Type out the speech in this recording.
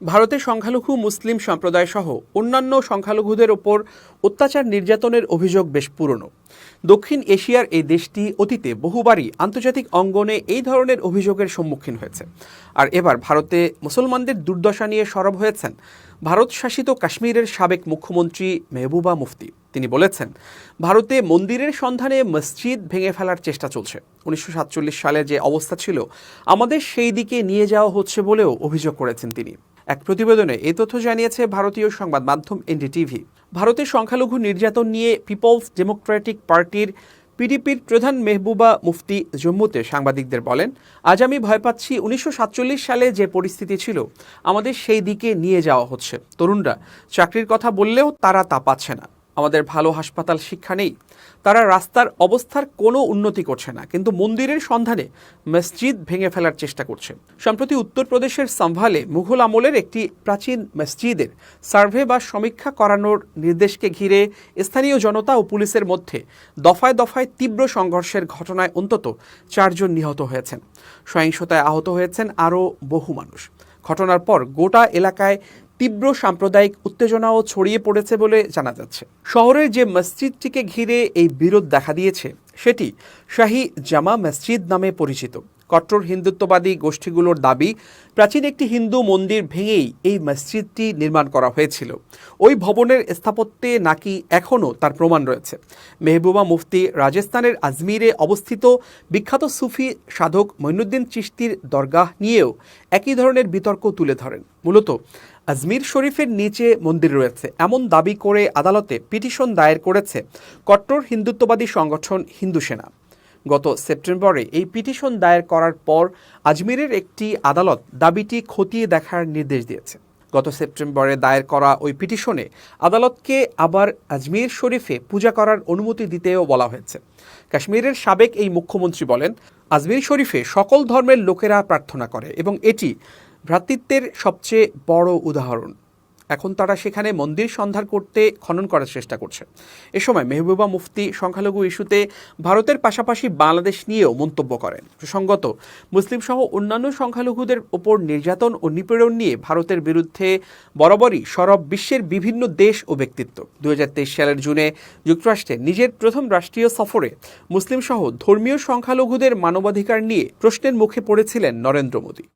ভারতে সংখ্যালঘু মুসলিম সম্প্রদায় সহ অন্যান্য সংখ্যালঘুদের ওপর অত্যাচার নির্যাতনের অভিযোগ বেশ পুরনো। দক্ষিণ এশিয়ার এই দেশটি অতীতে বহুবারই আন্তর্জাতিক অঙ্গনে এই ধরনের অভিযোগের সম্মুখীন হয়েছে। আর এবার ভারতে মুসলমানদের দুর্দশা নিয়ে সরব হয়েছেন ভারত শাসিত কাশ্মীরের সাবেক মুখ্যমন্ত্রী মেহবুবা মুফতি। তিনি বলেছেন, ভারতে মন্দিরের সন্ধানে মসজিদ ভেঙে ফেলার চেষ্টা চলছে। 1947 সালে যে অবস্থা ছিল আমাদের সেই দিকে নিয়ে যাওয়া হচ্ছে বলেও অভিযোগ করেছেন তিনি। এক প্রতিবেদনে এই তথ্য জানিয়েছে ভারতীয় সংবাদ মাধ্যম এনডিটিভি। ভারতের সংখ্যালঘু নির্যাতন নিয়ে পিপলস ডেমোক্রেটিক পার্টির পিডিপির প্রধান মেহবুবা মুফতি জম্মুতে সাংবাদিকদের বলেন, আজ আমি ভয় পাচ্ছি 1947 সালে যে পরিস্থিতি ছিল আমাদের সেই দিকে নিয়ে যাওয়া হচ্ছে। তরুণরা চাকরির কথা বললেও তারা তা পাচ্ছে না। আমাদের ভালো হাসপাতাল, শিক্ষা নেই। তারা রাস্তার অবস্থার কোনো উন্নতি করছে না, কিন্তু মন্দিরের সন্ধানে মসজিদ ভেঙে ফেলার চেষ্টা করছে। সম্প্রতি উত্তরপ্রদেশের সম্ভালে মুঘল আমলের একটি প্রাচীন মসজিদের সার্ভে বা সমীক্ষা করানোর নির্দেশকে ঘিরে স্থানীয় জনতা ও পুলিশের মধ্যে দফায় দফায় তীব্র সংঘর্ষের ঘটনায় অন্তত 4 জন নিহত হয়েছেন। সহিংসতায় আহত হয়েছেন আরও বহু মানুষ। ঘটনার পর গোটা এলাকায় তীব্র সাম্প্রদায়িক উত্তেজনাও ছড়িয়ে পড়েছে বলে জানা যাচ্ছে। শহরের যে মসজিদটিকে ঘিরে এই বিরোধ দেখা দিয়েছে সেটি শাহী জামা মসজিদ নামে পরিচিত। কট্টর হিন্দুত্ববাদী গোষ্ঠীগুলোর দাবি, প্রাচীন একটি হিন্দু মন্দির ভেঙেই এই মসজিদটি নির্মাণ করা হয়েছিল। ওই ভবনের স্থাপত্যে নাকি এখনও তার প্রমাণ রয়েছে। মেহবুবা মুফতি রাজস্থানের আজমিরে অবস্থিত বিখ্যাত সুফি সাধক মঈনুদ্দিন চিশতির দরগাহ নিয়েও একই ধরনের বিতর্ক তুলে ধরেন। মূলত আজমির শরীফের নিচে মন্দির রয়েছে এমন দাবি করে আদালতে পিটিশন দায়ের করেছে কট্টর হিন্দুত্ববাদী সংগঠন হিন্দু সেনা। গত সেপ্টেম্বরে এই পিটিশন দায়ের করার পর আজমিরের একটি আদালত দাবিটি খতিয়ে দেখার নির্দেশ দিয়েছে। গত সেপ্টেম্বরে দায়ের করা ওই পিটিশনে আদালতকে আবার আজমির শরীফে পূজা করার অনুমতি দিতেও বলা হয়েছে। কাশ্মীরের সাবেক এই মুখ্যমন্ত্রী বলেন, আজমির শরীফে সকল ধর্মের লোকেরা প্রার্থনা করে এবং এটি ভ্রাতৃত্বের সবচেয়ে বড় উদাহরণ। এখন তারা সেখানে মন্দির সন্ধান করতে খনন করার চেষ্টা করছে। এ সময় মেহবুবা মুফতি সংখ্যালঘু ইস্যুতে ভারতের পাশাপাশি বাংলাদেশ নিয়েও মন্তব্য করেন। প্রসঙ্গত, মুসলিম সহ অন্যান্য সংখ্যালঘুদের ওপর নির্যাতন ও নিপীড়ন নিয়ে ভারতের বিরুদ্ধে বরাবরই সরব বিশ্বের বিভিন্ন দেশ ও ব্যক্তিত্ব। 2023 সালের জুনে যুক্তরাষ্ট্রে নিজের প্রথম রাষ্ট্রীয় সফরে মুসলিম সহ ধর্মীয় সংখ্যালঘুদের মানবাধিকার নিয়ে প্রশ্নের মুখে পড়েছিলেন নরেন্দ্র মোদী।